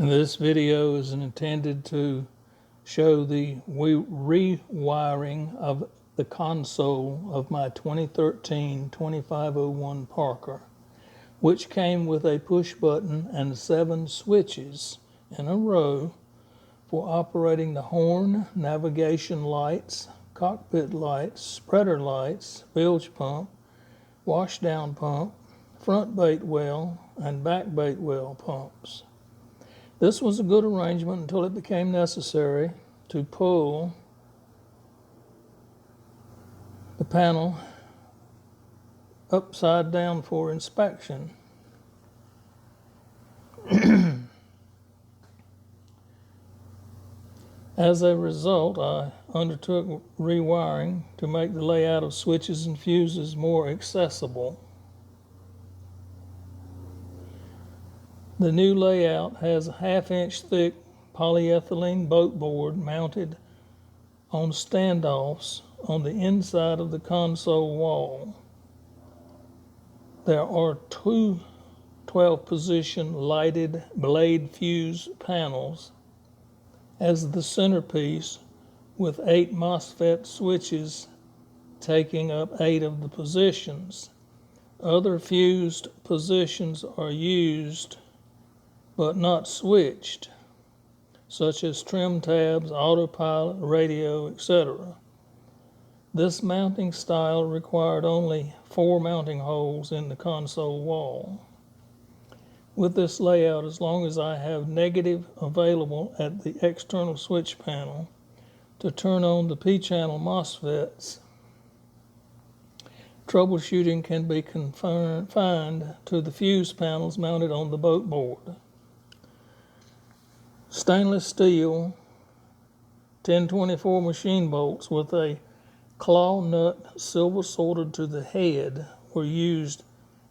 This video is intended to show the rewiring of the console of my 2013 2501 Parker, which came with a push button and 7 switches in a row for operating the horn, navigation lights, cockpit lights, spreader lights, bilge pump, washdown pump, front bait well, and back bait well pumps. This was a good arrangement until it became necessary to pull the panel upside down for inspection. As a result, I undertook rewiring to make the layout of switches and fuses more accessible. The new layout has a 1/2-inch thick polyethylene boat board mounted on standoffs on the inside of the console wall. There are 2 12-position lighted blade fuse panels as the centerpiece, with 8 MOSFET switches taking up 8 of the positions. Other fused positions are used but not switched, such as trim tabs, autopilot, radio, etc. This mounting style required only 4 mounting holes in the console wall. With this layout, as long as I have negative available at the external switch panel to turn on the P-channel MOSFETs, troubleshooting can be confined to the fuse panels mounted on the boat board. Stainless steel 1024 machine bolts with a claw nut silver sorted to the head were used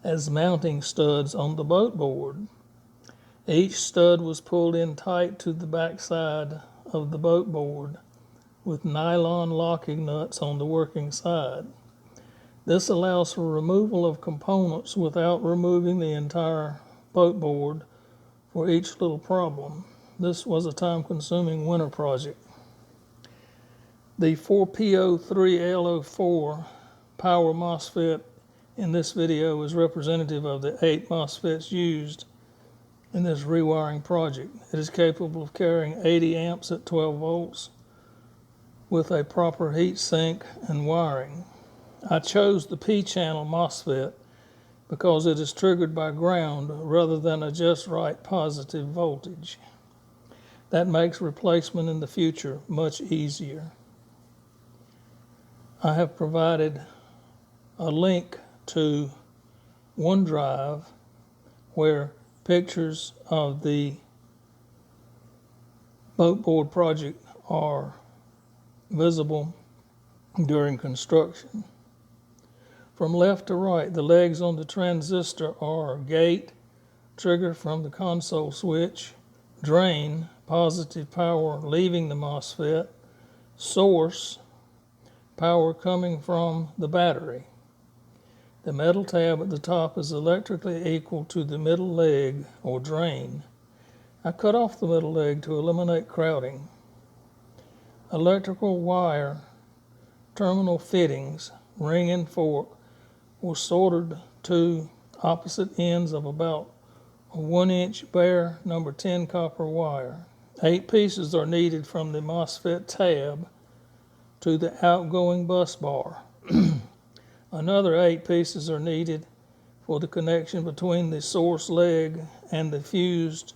as mounting studs on the boat board. Each stud was pulled in tight to the back side of the boat board with nylon locking nuts on the working side. This allows for removal of components without removing the entire boat board for each little problem. This was a time-consuming winter project. The 4P03L04 power MOSFET in this video is representative of the 8 MOSFETs used in this rewiring project. It is capable of carrying 80 amps at 12 volts with a proper heat sink and wiring. I chose the P-channel MOSFET because it is triggered by ground rather than a just right positive voltage. That makes replacement in the future much easier. I have provided a link to OneDrive where pictures of the boat board project are visible during construction. From left to right, the legs on the transistor are gate, trigger from the console switch, drain, positive power leaving the MOSFET, source, power coming from the battery. The metal tab at the top is electrically equal to the middle leg or drain. I cut off the middle leg to eliminate crowding. Electrical wire terminal fittings, ring and fork, were soldered to opposite ends of about a 1-inch bare number 10 copper wire. 8 pieces are needed from the MOSFET tab to the outgoing bus bar. Another 8 pieces are needed for the connection between the source leg and the fused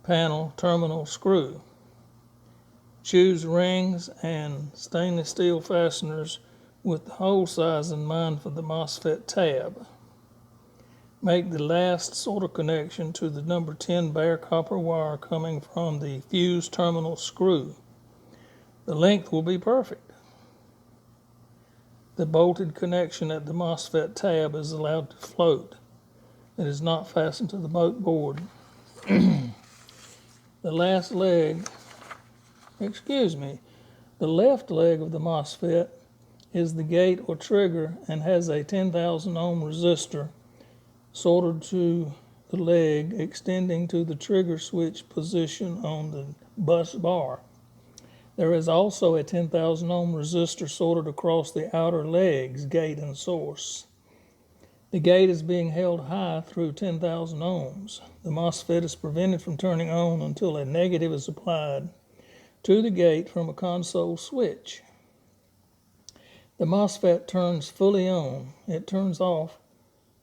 panel terminal screw. Choose rings and stainless steel fasteners with the hole size in mind for the MOSFET tab. Make the last solder connection to the number 10 bare copper wire coming from the fuse terminal screw. The length will be perfect. The bolted connection at the MOSFET tab is allowed to float. It is not fastened to the boat board. The left leg of the MOSFET is the gate or trigger and has a 10,000 ohm resistor soldered to the leg extending to the trigger switch position on the bus bar. There is also a 10,000 ohm resistor sorted across the outer legs, gate and source. The gate is being held high through 10,000 ohms. The MOSFET is prevented from turning on until a negative is applied to the gate from a console switch. The MOSFET turns fully on. It turns off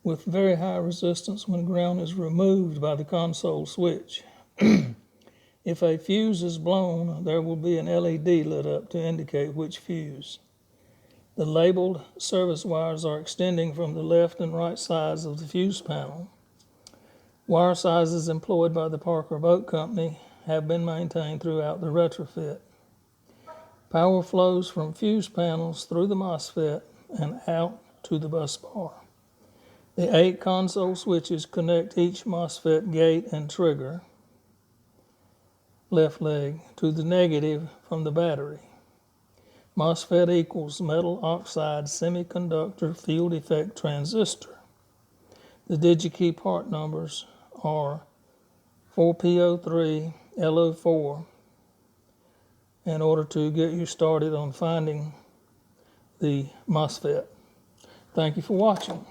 with very high resistance when ground is removed by the console switch. If a fuse is blown, there will be an LED lit up to indicate which fuse. The labeled service wires are extending from the left and right sides of the fuse panel. Wire sizes employed by the Parker Boat Company have been maintained throughout the retrofit. Power flows from fuse panels through the MOSFET and out to the bus bar. The 8 console switches connect each MOSFET gate and trigger, left leg, to the negative from the battery. MOSFET equals metal oxide semiconductor field effect transistor. The DigiKey part numbers are 4P03 LO4 in order to get you started on finding the MOSFET. Thank you for watching.